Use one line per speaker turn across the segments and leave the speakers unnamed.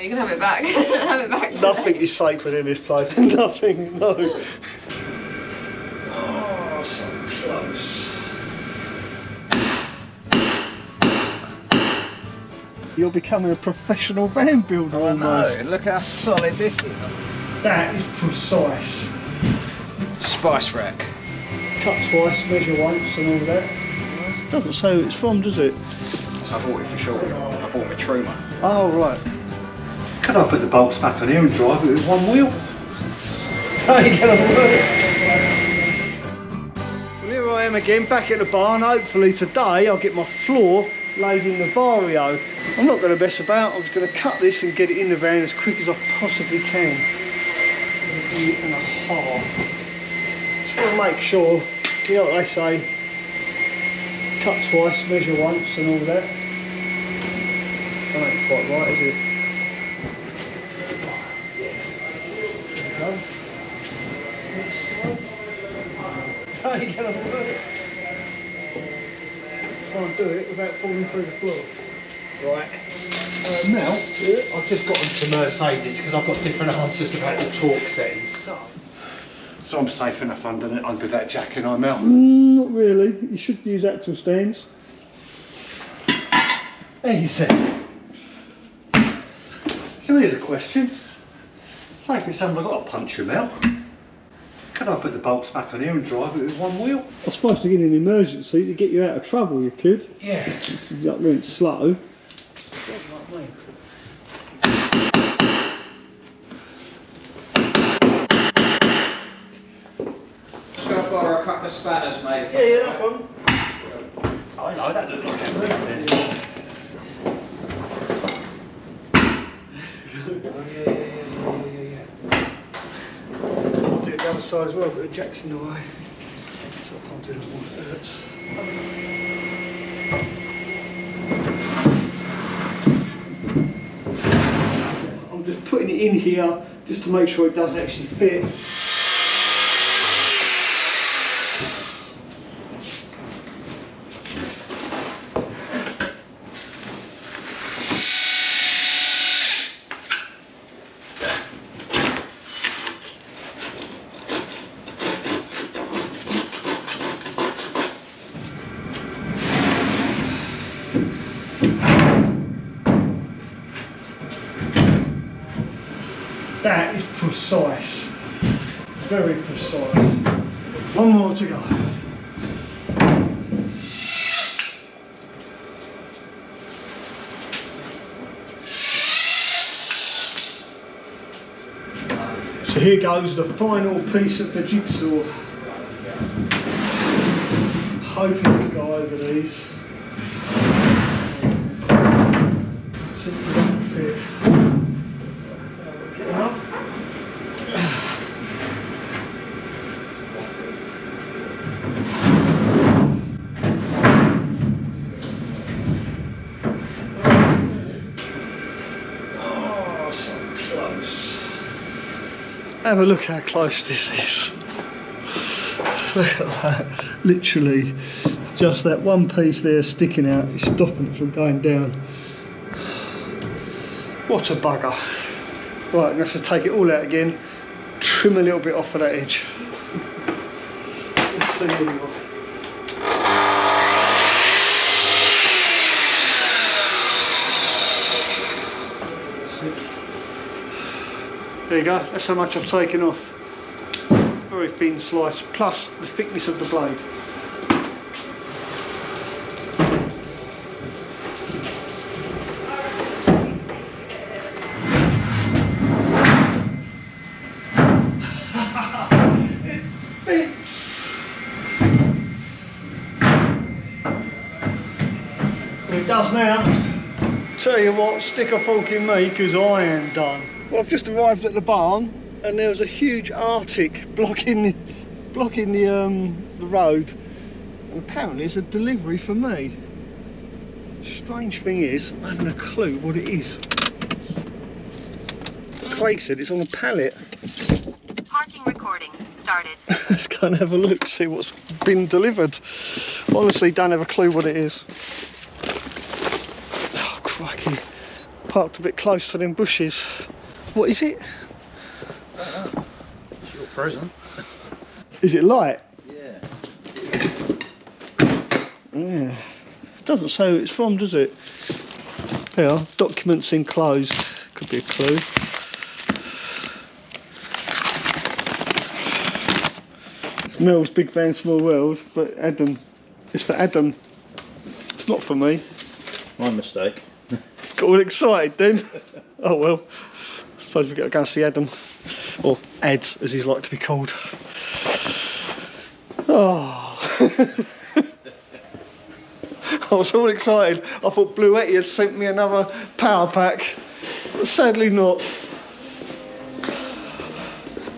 you can have it back. Have it back.
Nothing is sacred in this place. Nothing, no. Oh, so close. You're becoming a professional van builder almost.
Look how solid this is.
That is precise.
Spice rack.
Cut twice, measure once and all that. Doesn't say who it's from, does it?
I bought it for sure. I bought my Truma.
Oh, right. Could I put the bolts back on here and drive it with one wheel? How you gonna work? Well, here I am again, back at the barn. Hopefully today I'll get my floor laid in the vario. I'm not going to mess about. I'm just going to cut this and get it in the van as quick as I possibly can. A minute and a half. Just want to make sure, you know what they say, cut twice, measure once and all that. That ain't quite right, is it? There we go. How are you going to work? Try and do it without falling through the floor.
Right.
Now,
I've just got onto Mercedes because I've got different answers about the torque settings. So I'm safe enough under that jack and I'm out.
not really. You should use axle stands. Easy. So here's a question. Say for example I've got to punch them out. Could I put the bolts back on here and drive it with one wheel? I suppose to get an emergency to get you out of trouble you could.
Yeah.
If you went slow. Like me.
Just going to borrow a couple of spanners, mate.
Yeah, no problem. I know, that looked like a move then. I'll do it the other side as well, but the jack's in the way. So I can't do that one, it hurts. I'm just putting it in here just to make sure it does actually fit. That is precise, very precise. One more to go. So here goes the final piece of the jigsaw. Hoping to go over these. Simply don't fit. Oh, so close. Have a look how close this is. Look at that. Literally, just that one piece there sticking out is stopping it from going down. What a bugger. Right, I'm going to have to take it all out again, trim a little bit off of that edge. Let's see anyway. There you go, that's how much I've taken off. Very thin slice, plus the thickness of the blade. It does now. Tell you what, stick a fork in me because I am done. Well, I've just arrived at the barn and there was a huge Arctic blocking the road, and apparently it's a delivery for me. Strange thing is, I haven't a clue what it is. Craig said it's on a pallet.
Parking recording started.
Let's go and have a look, see what's been delivered. Honestly, don't have a clue what it is. Oh, crikey. parked a bit close to them bushes. What is it?
It's your present.
Is it light?
Yeah.
Yeah. It doesn't say who it's from, does it? Yeah, documents enclosed. Could be a clue. It's Mel's Big Van Small World, but Adam. It's for Adam. It's not for me.
My mistake.
Got all excited then. Oh well. I suppose we've got to go and see Adam. Or Adz, as he's like to be called. Oh. I was all excited. I thought Bluetti had sent me another power pack. But sadly not.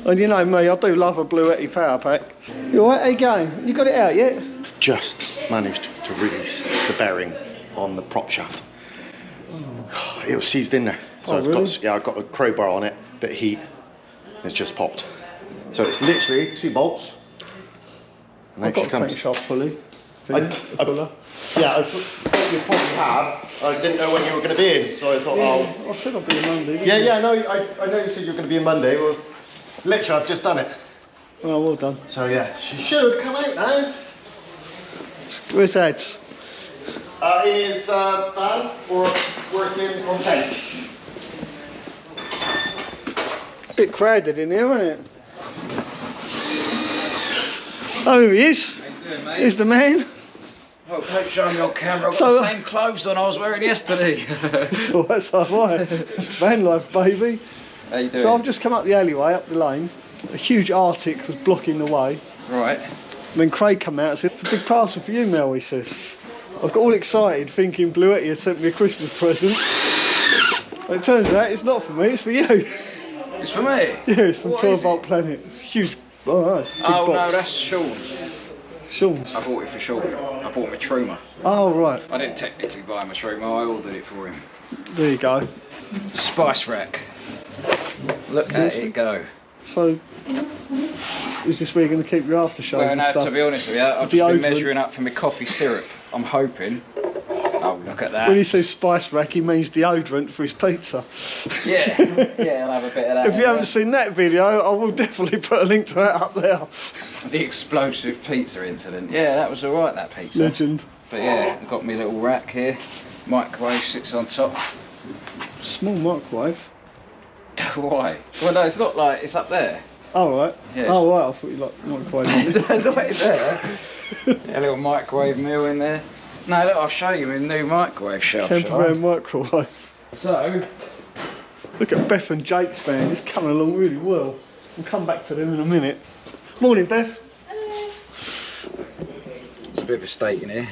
And you know me, I do love a Bluetti power pack. You alright? How you going? You got it out yet?
Just managed to release the bearing on the prop shaft. Oh. It was seized in there. So I've got a crowbar on it, but heat has just popped. So it's literally 2 bolts. And
I've got
comes.
to take shaft fully.
Yeah, I thought you probably have. I didn't know when you were going to be in, so I thought,
I said I'll be in Monday.
Yeah, I know you said you were going to be in Monday. Well, literally, I've just done it.
Oh, well done.
So yeah, she should come out now.
Where's Adz?
In his van or working on tape.
Bit crowded in here, isn't it? Oh, here he is.
How you doing, mate?
Here's the man.
Oh, don't show me on camera. I've got
So,
the same clothes on I was wearing yesterday.
Oh, that's alright. It's van life, baby.
How you doing?
So I've just come up the alleyway, up the lane. A huge Arctic was blocking the way.
Right.
And then Craig come out and said, "It's a big parcel for you, Mel," he says. I got all excited thinking Bluetti has sent me a Christmas present. But it turns out it's not for me, it's for you.
It's for me?
Yeah, it's from
What
12
is
Volt Planet. It's huge. Oh, no, big
Oh, no,
box.
that's Sean.
Sean's.
I bought it for Sean. I bought him a Truma.
Oh, right.
I didn't technically buy him a Truma, I ordered it for him.
There you go.
Spice rack. Look at it go.
So, is this where you're going to keep your aftershave
Well,
and
no,
stuff?
to be honest with you, I've just been
Deodorant.
measuring up for my coffee syrup. I'm hoping. Oh, look at that.
When he says spice rack, he means deodorant for his pizza.
Yeah, yeah, I'll have a bit of that.
If you haven't seen that video, I will definitely put a link to that up there.
The explosive pizza incident. Yeah, that was alright, that pizza.
Legend.
But yeah, I've got my little rack here. Microwave sits on top.
Small microwave.
Why? Well, no, it's not like it's up there.
Oh, right.
Yes.
Oh, right. I thought you liked microwave.
Right there. A little microwave meal in there. No, look, I'll show you my new microwave shelf.
Campervan microwave.
So,
Look at Beth and Jake's van. It's coming along really well. We'll come back to them in a minute. Morning, Beth.
there's a bit of a state in here.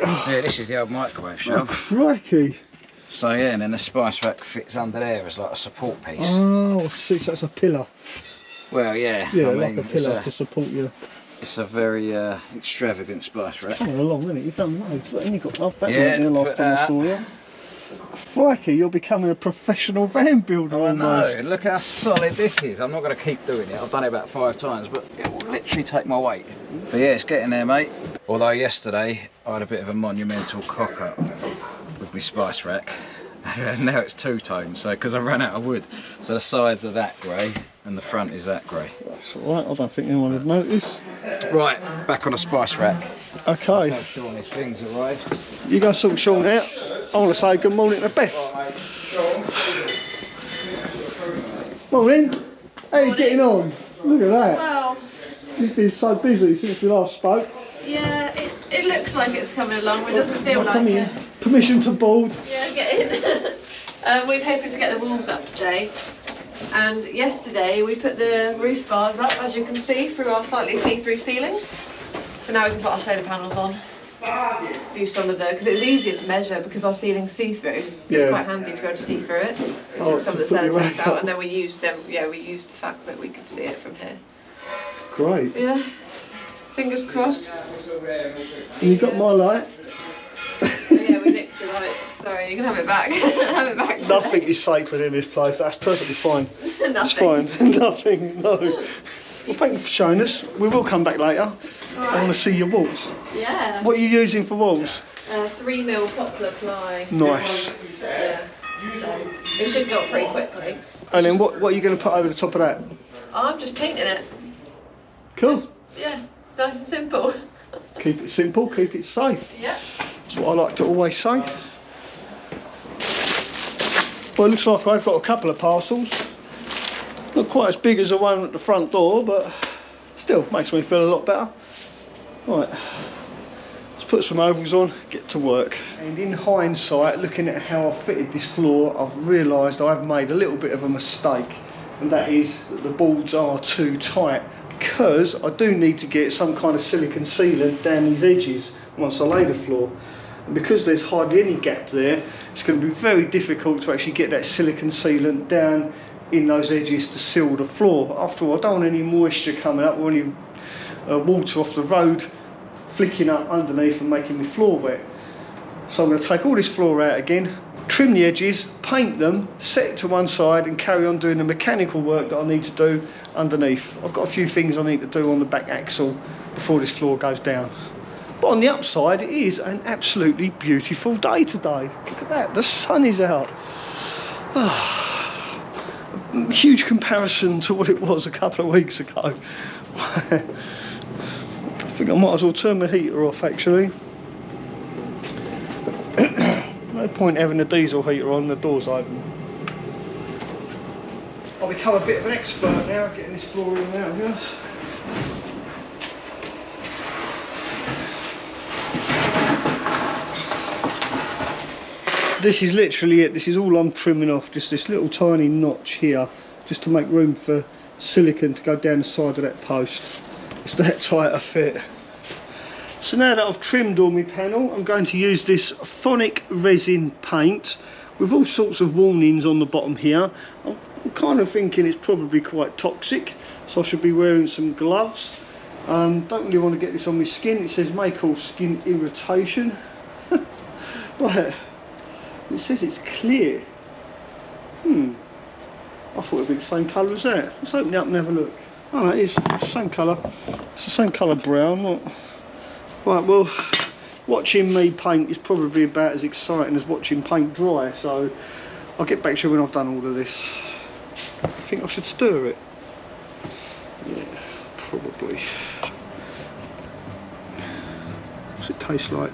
Yeah, this is the old microwave
Oh,
shelf.
crikey.
So yeah, and then the spice rack fits under there as like a support piece.
Oh, I see. So it's a pillar.
Well, yeah.
Yeah,
I
like
mean,
a pillar to support you.
it's a very extravagant spice rack.
Coming along, isn't it? You've done loads. Look, and you've got love back
Yeah,
there last
put
time I
that.
saw you. Crikey, you're becoming a professional van builder
I know,
almost.
and look how solid this is. I'm not going to keep doing it. I've done it about 5 times, but it will literally take my weight. But yeah, it's getting there, mate. Although yesterday I had a bit of a monumental cock up with my spice rack. And now it's 2-tone, so because I ran out of wood. So the sides are that grey and the front is that grey.
That's alright, I don't think anyone would notice.
Right, back on the spice rack.
Okay,
Tell Sean his things arrived.
you go sort Sean out. I want to say good morning to Beth. Morning. How you getting on? Look at that.
Well,
You've been so busy since we last spoke.
yeah, it looks like it's coming along, but it doesn't feel like
Come
it.
in. Permission to board.
Yeah, get in. We're hoping to get the walls up today. And yesterday we put the roof bars up, as you can see, through our slightly see-through ceiling. So now we can put our solar panels on. Do some of the, because it was easier to measure because our ceiling's see-through.
Yeah.
It's quite handy to be able to see through it. We
Oh,
took some
to
of the
put your
sellotape
rack
out
up.
and then we used them. Yeah, we used the fact that we could see it from here.
Great.
Yeah, fingers crossed.
And you got my light.
Yeah, we nicked your light. Sorry, you can have it back. Have it back.
Nothing is sacred in this place. That's perfectly fine.
Nothing.
It's fine. Nothing. No. Well, thank you for showing us. We will come back later. I want to see your walls.
Yeah.
What are you using for walls?
3mm poplar ply.
Nice.
Yeah. So it should go up pretty quickly.
And then what are you going to put over the top of that?
I'm just painting it.
Cool.
Yeah, nice and simple.
Keep it simple, keep it safe.
Yeah.
That's what I like to always say. Well, it looks like I've got a couple of parcels. Not quite as big as the one at the front door, but still makes me feel a lot better. Right, let's put some overalls on, get to work. And in hindsight, looking at how I fitted this floor, I've realised I've made a little bit of a mistake. And that is that the boards are too tight, because I do need to get some kind of silicone sealant down these edges once I lay the floor. And because there's hardly any gap there, it's going to be very difficult to actually get that silicone sealant down in those edges to seal the floor. After all, I don't want any moisture coming up or any water off the road flicking up underneath and making my floor wet. So I'm going to take all this floor out again, trim the edges, paint them, set it to one side and carry on doing the mechanical work that I need to do underneath. I've got a few things I need to do on the back axle before this floor goes down. But on the upside, it is an absolutely beautiful day today. Look at that, the sun is out. A huge comparison to what it was a couple of weeks ago. I think I might as well turn my heater off actually. No point having the diesel heater on, the door's open. I've become a bit of an expert now getting this floor in and out, yes. This is literally it, this is all I'm trimming off, just this little tiny notch here, just to make room for silicone to go down the side of that post. It's that tight a fit. So now that I've trimmed all my panel, I'm going to use this phonic resin paint with all sorts of warnings on the bottom here. I'm kind of thinking it's probably quite toxic, so I should be wearing some gloves. Don't really want to get this on my skin. It says may cause skin irritation. Right. It says it's clear. I thought it'd be the same colour as that. Let's open it up and have a look. Oh no, it's the same colour. It's the same colour brown. Look. Right, well, watching me paint is probably about as exciting as watching paint dry, so I'll get back to you when I've done all of this. I think I should stir it. Yeah, probably. What's it taste like?